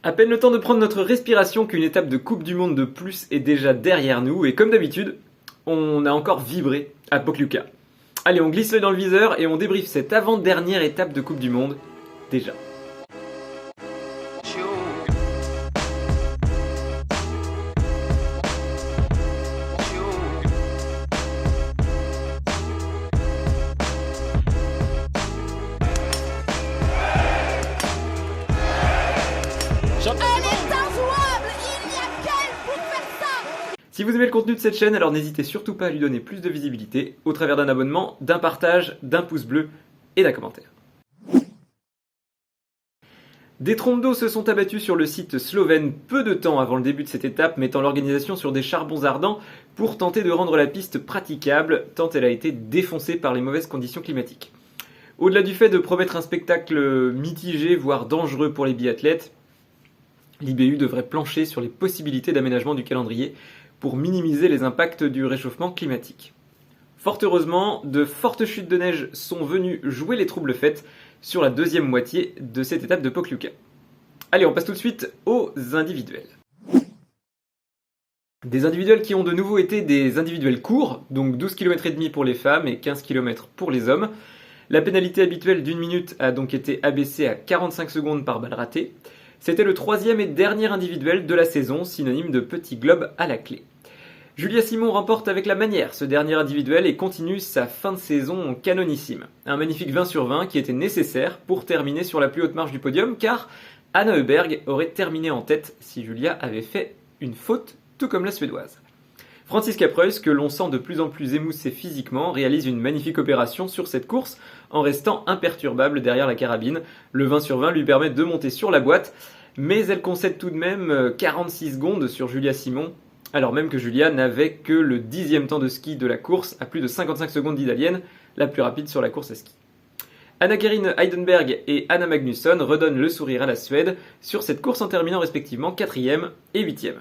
À peine le temps de prendre notre respiration qu'une étape de Coupe du Monde de plus est déjà derrière nous et comme d'habitude, on a encore vibré à Pokljuka. Allez, on glisse l'œil dans le viseur et on débriefe cette avant-dernière étape de Coupe du Monde déjà. Si vous aimez le contenu de cette chaîne, alors n'hésitez surtout pas à lui donner plus de visibilité au travers d'un abonnement, d'un partage, d'un pouce bleu et d'un commentaire. Des trompes d'eau se sont abattues sur le site slovène peu de temps avant le début de cette étape, mettant l'organisation sur des charbons ardents pour tenter de rendre la piste praticable, tant elle a été défoncée par les mauvaises conditions climatiques. Au-delà du fait de promettre un spectacle mitigé, voire dangereux pour les biathlètes, l'IBU devrait plancher sur les possibilités d'aménagement du calendrier pour minimiser les impacts du réchauffement climatique. Fort heureusement, de fortes chutes de neige sont venues jouer les troubles faits sur la deuxième moitié de cette étape de Pokljuka. Allez, on passe tout de suite aux individuels. Des individuels qui ont de nouveau été des individuels courts, donc 12 km et demi pour les femmes et 15 km pour les hommes. La pénalité habituelle d'1 minute a donc été abaissée à 45 secondes par balle ratée. C'était le troisième et dernier individuel de la saison, synonyme de petit globe à la clé. Julia Simon remporte avec la manière ce dernier individuel et continue sa fin de saison canonissime. Un magnifique 20 sur 20 qui était nécessaire pour terminer sur la plus haute marche du podium, car Anna Öberg aurait terminé en tête si Julia avait fait une faute, tout comme la Suédoise. Franziska Preuss, que l'on sent de plus en plus émoussée physiquement, réalise une magnifique opération sur cette course en restant imperturbable derrière la carabine. Le 20 sur 20 lui permet de monter sur la boîte, mais elle concède tout de même 46 secondes sur Julia Simon, alors même que Julia n'avait que le 10e temps de ski de la course à plus de 55 secondes d'italienne, la plus rapide sur la course à ski. Anna-Karin Heidenberg et Anna Magnusson redonnent le sourire à la Suède sur cette course en terminant respectivement 4e et 8e.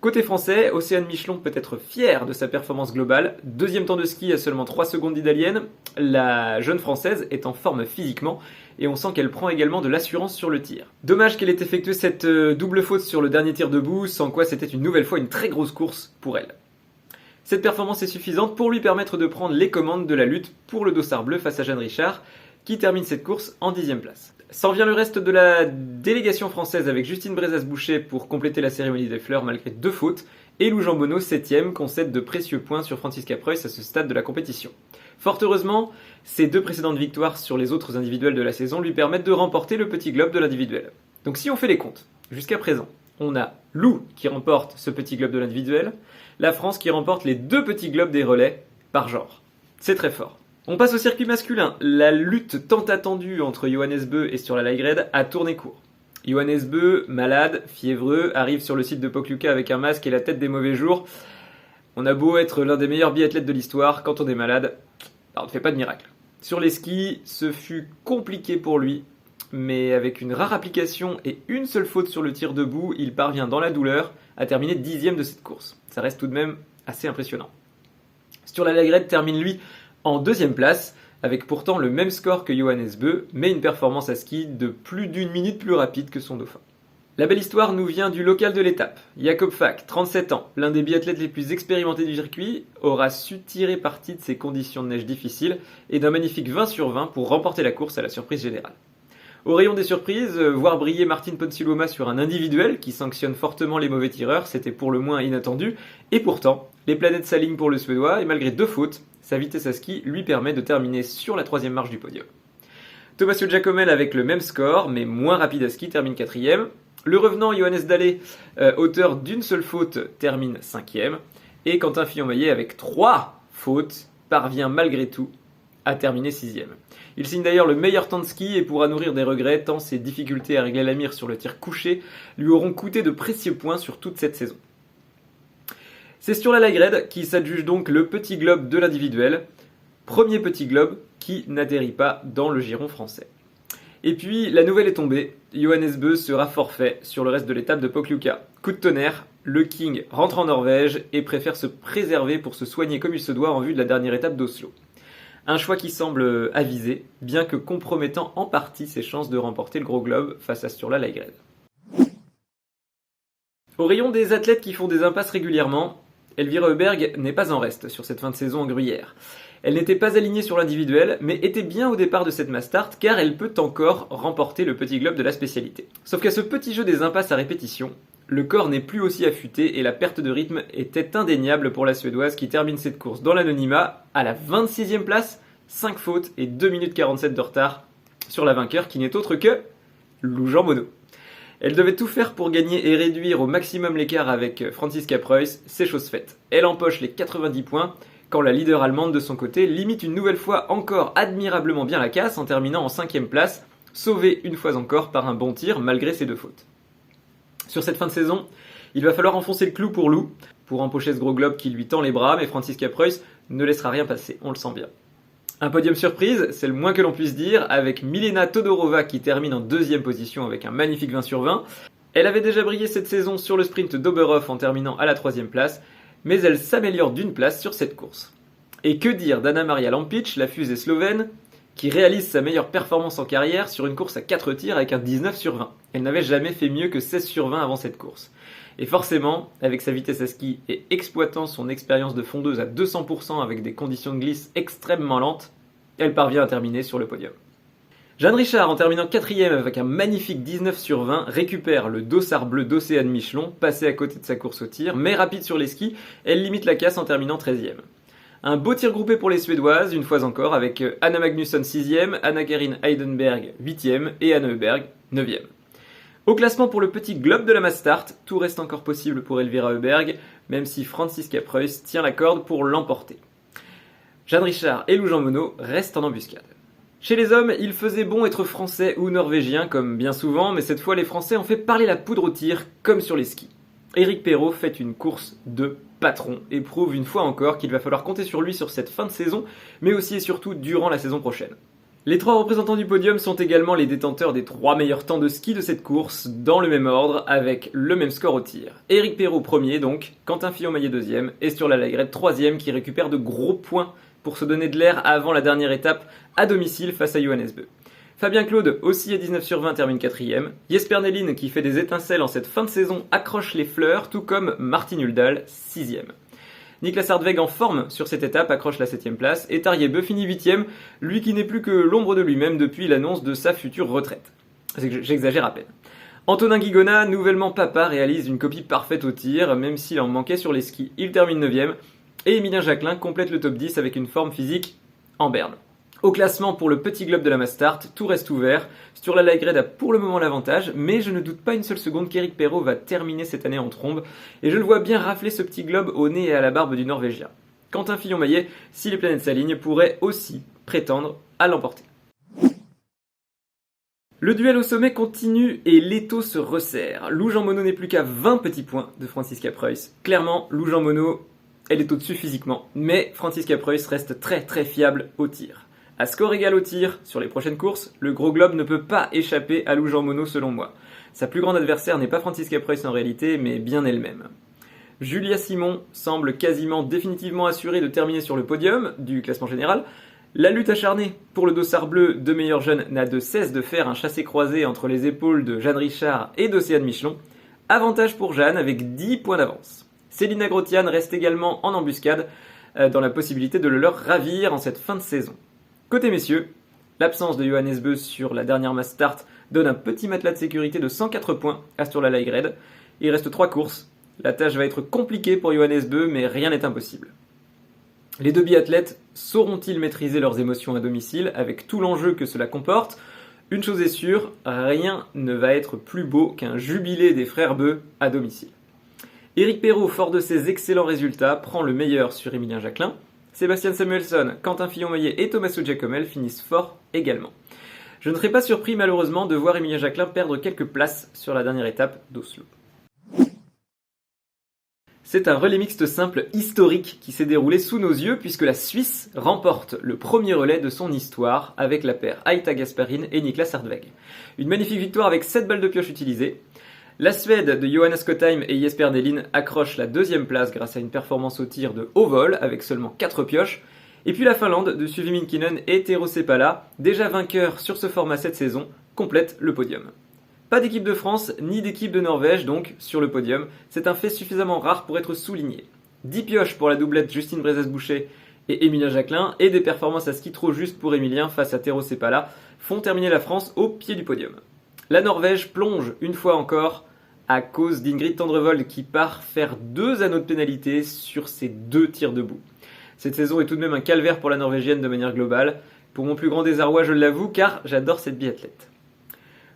Côté français, Océane Michelon peut être fière de sa performance globale. Deuxième temps de ski à seulement 3 secondes d'italienne. La jeune française est en forme physiquement et on sent qu'elle prend également de l'assurance sur le tir. Dommage qu'elle ait effectué cette double faute sur le dernier tir debout, sans quoi c'était une nouvelle fois une très grosse course pour elle. Cette performance est suffisante pour lui permettre de prendre les commandes de la lutte pour le dossard bleu face à Jeanne Richard, qui termine cette course en 10e place. S'en vient le reste de la délégation française avec Justine Brezas-Boucher pour compléter la cérémonie des fleurs malgré 2 fautes, et Lou Jambonneau, 7ème, concède de précieux points sur Franziska Preuss à ce stade de la compétition. Fort heureusement, ces 2 précédentes victoires sur les autres individuels de la saison lui permettent de remporter le petit globe de l'individuel. Donc si on fait les comptes, jusqu'à présent, on a Lou qui remporte ce petit globe de l'individuel, la France qui remporte les 2 petits globes des relais par genre. C'est très fort. On passe au circuit masculin. La lutte tant attendue entre Johannes Bö et Sturla Lægreid a tourné court. Johannes Bö, malade, fiévreux, arrive sur le site de Pokljuka avec un masque et la tête des mauvais jours. On a beau être l'un des meilleurs biathlètes de l'histoire, quand on est malade, on ne fait pas de miracle. Sur les skis, ce fut compliqué pour lui, mais avec une rare application et une seule faute sur le tir debout, il parvient dans la douleur à terminer 10e de cette course. Ça reste tout de même assez impressionnant. Sturla Lægreid termine lui en 2e place, avec pourtant le même score que Johannes Bö, mais une performance à ski de plus d'1 minute plus rapide que son dauphin. La belle histoire nous vient du local de l'étape. Jakob Fak, 37 ans, l'un des biathlètes les plus expérimentés du circuit, aura su tirer parti de ces conditions de neige difficiles et d'un magnifique 20 sur 20 pour remporter la course à la surprise générale. Au rayon des surprises, voir briller Martin Ponsiluoma sur un individuel qui sanctionne fortement les mauvais tireurs, c'était pour le moins inattendu, et pourtant, les planètes s'alignent pour le Suédois, et malgré 2 fautes, sa vitesse à ski lui permet de terminer sur la 3e marche du podium. Tommasio Giacomel avec le même score, mais moins rapide à ski, termine 4e. Le revenant Johannes Dalle, auteur d'une seule faute, termine 5e. Et Quentin Fillon-Maillet, avec 3 fautes, parvient malgré tout à terminer 6e. Il signe d'ailleurs le meilleur temps de ski et pourra nourrir des regrets tant ses difficultés à régler la mire sur le tir couché lui auront coûté de précieux points sur toute cette saison. C'est Sturla Lægreid qui s'adjuge donc le petit globe de l'individuel, premier petit globe qui n'atterrit pas dans le giron français. Et puis la nouvelle est tombée, Johannes Bö sera forfait sur le reste de l'étape de Pokljuka. Coup de tonnerre, le King rentre en Norvège et préfère se préserver pour se soigner comme il se doit en vue de la dernière étape d'Oslo. Un choix qui semble avisé, bien que compromettant en partie ses chances de remporter le gros globe face à Sturla Lægreid. Au rayon des athlètes qui font des impasses régulièrement, Elvira Heuberg n'est pas en reste sur cette fin de saison en Gruyère. Elle n'était pas alignée sur l'individuel, mais était bien au départ de cette mass start car elle peut encore remporter le petit globe de la spécialité. Sauf qu'à ce petit jeu des impasses à répétition, le corps n'est plus aussi affûté et la perte de rythme était indéniable pour la Suédoise qui termine cette course dans l'anonymat à la 26e place, 5 fautes et 2 minutes 47 de retard sur la vainqueur qui n'est autre que Lou Jean Monod. Elle devait tout faire pour gagner et réduire au maximum l'écart avec Franziska Preuss, c'est chose faite. Elle empoche les 90 points quand la leader allemande de son côté limite une nouvelle fois encore admirablement bien la casse en terminant en 5e place, sauvée une fois encore par un bon tir malgré ses 2 fautes. Sur cette fin de saison, il va falloir enfoncer le clou pour Lou, pour empocher ce gros globe qui lui tend les bras, mais Franziska Preuss ne laissera rien passer, on le sent bien. Un podium surprise, c'est le moins que l'on puisse dire, avec Milena Todorova qui termine en 2e position avec un magnifique 20 sur 20. Elle avait déjà brillé cette saison sur le sprint d'Oberhof en terminant à la 3e place, mais elle s'améliore d'une place sur cette course. Et que dire d'Anna Maria Lampic, la fusée slovène, qui réalise sa meilleure performance en carrière sur une course à 4 tirs avec un 19 sur 20. Elle n'avait jamais fait mieux que 16 sur 20 avant cette course. Et forcément, avec sa vitesse à ski et exploitant son expérience de fondeuse à 200% avec des conditions de glisse extrêmement lentes, elle parvient à terminer sur le podium. Jeanne Richard, en terminant 4ème avec un magnifique 19 sur 20, récupère le dossard bleu d'Océane Michelon, passé à côté de sa course au tir, mais rapide sur les skis, elle limite la casse en terminant 13ème. Un beau tir groupé pour les Suédoises, une fois encore, avec Anna Magnusson 6ème, Anna-Karin Heidenberg 8ème et Anne Heuberg 9ème. Au classement pour le petit globe de la mass start, tout reste encore possible pour Elvira Heuberg, même si Franziska Preuss tient la corde pour l'emporter. Jeanne Richard et Lou Jean Monod restent en embuscade. Chez les hommes, il faisait bon être français ou norvégien, comme bien souvent, mais cette fois les Français ont fait parler la poudre au tir, comme sur les skis. Éric Perrault fait une course de patron et prouve une fois encore qu'il va falloir compter sur lui sur cette fin de saison, mais aussi et surtout durant la saison prochaine. Les 3 représentants du podium sont également les détenteurs des 3 meilleurs temps de ski de cette course, dans le même ordre, avec le même score au tir. Éric Perrault premier donc, Quentin Fillon-Maillet 2ème, et sur la Lagrette 3ème qui récupère de gros points pour se donner de l'air avant la dernière étape à domicile face à Johannes Bö. Fabien Claude, aussi à 19 sur 20, termine 4ème. Jesper Nelin, qui fait des étincelles en cette fin de saison, accroche les fleurs, tout comme Martin Huldahl, 6ème. Niklas Hartweg en forme sur cette étape accroche la 7ème place, et Tarjei Bö finit 8ème, lui qui n'est plus que l'ombre de lui-même depuis l'annonce de sa future retraite. J'exagère à peine. Antonin Guigona, nouvellement papa, réalise une copie parfaite au tir, même s'il en manquait sur les skis. Il termine 9ème, et Emilien Jacquelin complète le top 10 avec une forme physique en berne. Au classement pour le petit globe de la mass start, tout reste ouvert. Sturla Lagrede a pour le moment l'avantage, mais je ne doute pas une seule seconde qu'Éric Perrault va terminer cette année en trombe, et je le vois bien rafler ce petit globe au nez et à la barbe du Norvégien. Quentin Fillon-Maillet, si les planètes s'alignent, pourrait aussi prétendre à l'emporter. Le duel au sommet continue et l'étau se resserre. Lou Jean Monod n'est plus qu'à 20 petits points de Franziska Preuss. Clairement, Lou Jean Monod, elle est au-dessus physiquement, mais Franziska Preuss reste très très fiable au tir. À score égal au tir, sur les prochaines courses, le gros globe ne peut pas échapper à Lou Jean Monod selon moi. Sa plus grande adversaire n'est pas Franziska Preuss en réalité, mais bien elle-même. Julia Simon semble quasiment définitivement assurée de terminer sur le podium du classement général. La lutte acharnée pour le dossard bleu de meilleurs jeunes n'a de cesse de faire un chassé-croisé entre les épaules de Jeanne Richard et d'Océane Michelon. Avantage pour Jeanne avec 10 points d'avance. Célina Grotian reste également en embuscade dans la possibilité de le leur ravir en cette fin de saison. Côté messieurs, l'absence de Johannes Bö sur la dernière mass start donne un petit matelas de sécurité de 104 points à Sturla Lagrede. Il reste 3 courses. La tâche va être compliquée pour Johannes Bö, mais rien n'est impossible. Les 2 biathlètes sauront-ils maîtriser leurs émotions à domicile avec tout l'enjeu que cela comporte ? Une chose est sûre, rien ne va être plus beau qu'un jubilé des frères Bö à domicile. Éric Perrault, fort de ses excellents résultats, prend le meilleur sur Emilien Jacquelin. Sébastien Samuelsson, Quentin Fillon-Maillet et Tommaso Giacomel finissent fort également. Je ne serais pas surpris malheureusement de voir Emilien Jacquelin perdre quelques places sur la dernière étape d'Oslo. C'est un relais mixte simple historique qui s'est déroulé sous nos yeux puisque la Suisse remporte le premier relais de son histoire avec la paire Aita Gasparin et Niklas Hartweg. Une magnifique victoire avec 7 balles de pioche utilisées. La Suède de Johanna Skottheim et Jesper Nelin accroche la 2e place grâce à une performance au tir de haut vol avec seulement 4 pioches. Et puis la Finlande de Suvi Minkinen et Tero Seppala, déjà vainqueur sur ce format cette saison, complète le podium. Pas d'équipe de France ni d'équipe de Norvège donc sur le podium, c'est un fait suffisamment rare pour être souligné. 10 pioches pour la doublette Justine Brezès-Boucher et Emilien Jacquelin, et des performances à ski trop justes pour Emilien face à Tero Sepala font terminer la France au pied du podium. La Norvège plonge une fois encore à cause d'Ingrid Tendrevold qui part faire 2 anneaux de pénalité sur ses 2 tirs debout. Cette saison est tout de même un calvaire pour la Norvégienne de manière globale, pour mon plus grand désarroi je l'avoue car j'adore cette biathlète.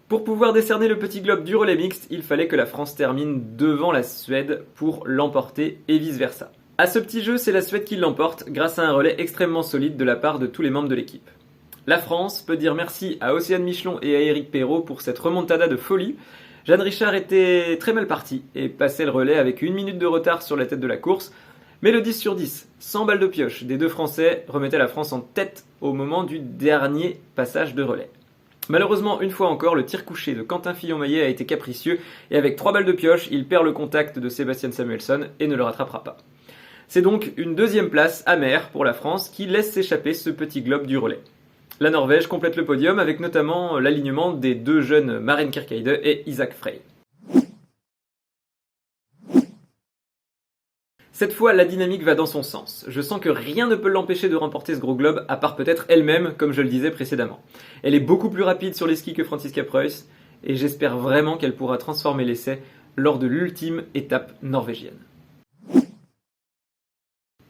Pour pouvoir décerner le petit globe du relais mixte, il fallait que la France termine devant la Suède pour l'emporter et vice versa. À ce petit jeu, c'est la Suède qui l'emporte grâce à un relais extrêmement solide de la part de tous les membres de l'équipe. La France peut dire merci à Océane Michelon et à Éric Perrault pour cette remontada de folie. Jeanne Richard était très mal partie et passait le relais avec 1 minute de retard sur la tête de la course, mais le 10 sur 10, 100 balles de pioche des 2 Français remettait la France en tête au moment du dernier passage de relais. Malheureusement, une fois encore, le tir couché de Quentin Fillon-Maillet a été capricieux et avec 3 balles de pioche, il perd le contact de Sébastien Samuelsson et ne le rattrapera pas. C'est donc une 2e place amère pour la France qui laisse s'échapper ce petit globe du relais. La Norvège complète le podium avec notamment l'alignement des 2 jeunes Maren Kierkeide et Isaac Frey. Cette fois, la dynamique va dans son sens. Je sens que rien ne peut l'empêcher de remporter ce gros globe, à part peut-être elle-même, comme je le disais précédemment. Elle est beaucoup plus rapide sur les skis que Franziska Preuss, et j'espère vraiment qu'elle pourra transformer l'essai lors de l'ultime étape norvégienne.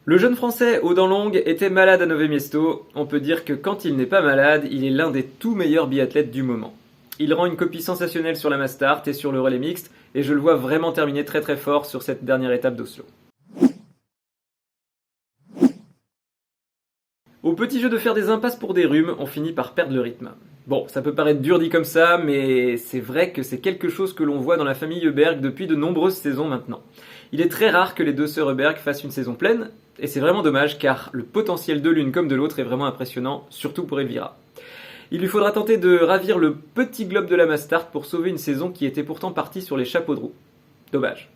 Le jeune français aux dents longues était malade à Nové Miesto. On peut dire que quand il n'est pas malade, il est l'un des tout meilleurs biathlètes du moment. Il rend une copie sensationnelle sur la Mass Start et sur le relais mixte, et je le vois vraiment terminer très très fort sur cette dernière étape d'Oslo. Au petit jeu de faire des impasses pour des rhumes, on finit par perdre le rythme. Bon, ça peut paraître dur dit comme ça, mais c'est vrai que c'est quelque chose que l'on voit dans la famille Heuberg depuis de nombreuses saisons maintenant. Il est très rare que les 2 sœurs Heuberg fassent une saison pleine, et c'est vraiment dommage car le potentiel de l'une comme de l'autre est vraiment impressionnant, surtout pour Elvira. Il lui faudra tenter de ravir le petit globe de la Mass Start pour sauver une saison qui était pourtant partie sur les chapeaux de roue. Dommage.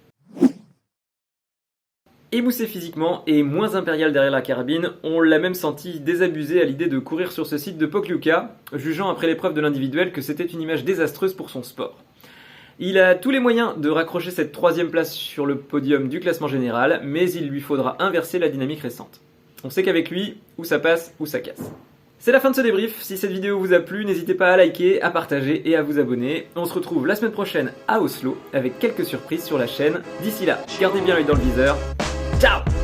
Émoussé physiquement et moins impérial derrière la carabine, on l'a même senti désabusé à l'idée de courir sur ce site de Pokljuka, jugeant après l'épreuve de l'individuel que c'était une image désastreuse pour son sport. Il a tous les moyens de raccrocher cette 3e place sur le podium du classement général, mais il lui faudra inverser la dynamique récente. On sait qu'avec lui, ou ça passe, ou ça casse. C'est la fin de ce débrief. Si cette vidéo vous a plu, n'hésitez pas à liker, à partager et à vous abonner. On se retrouve la semaine prochaine à Oslo avec quelques surprises sur la chaîne. D'ici là, gardez bien l'œil dans le viseur. Ciao!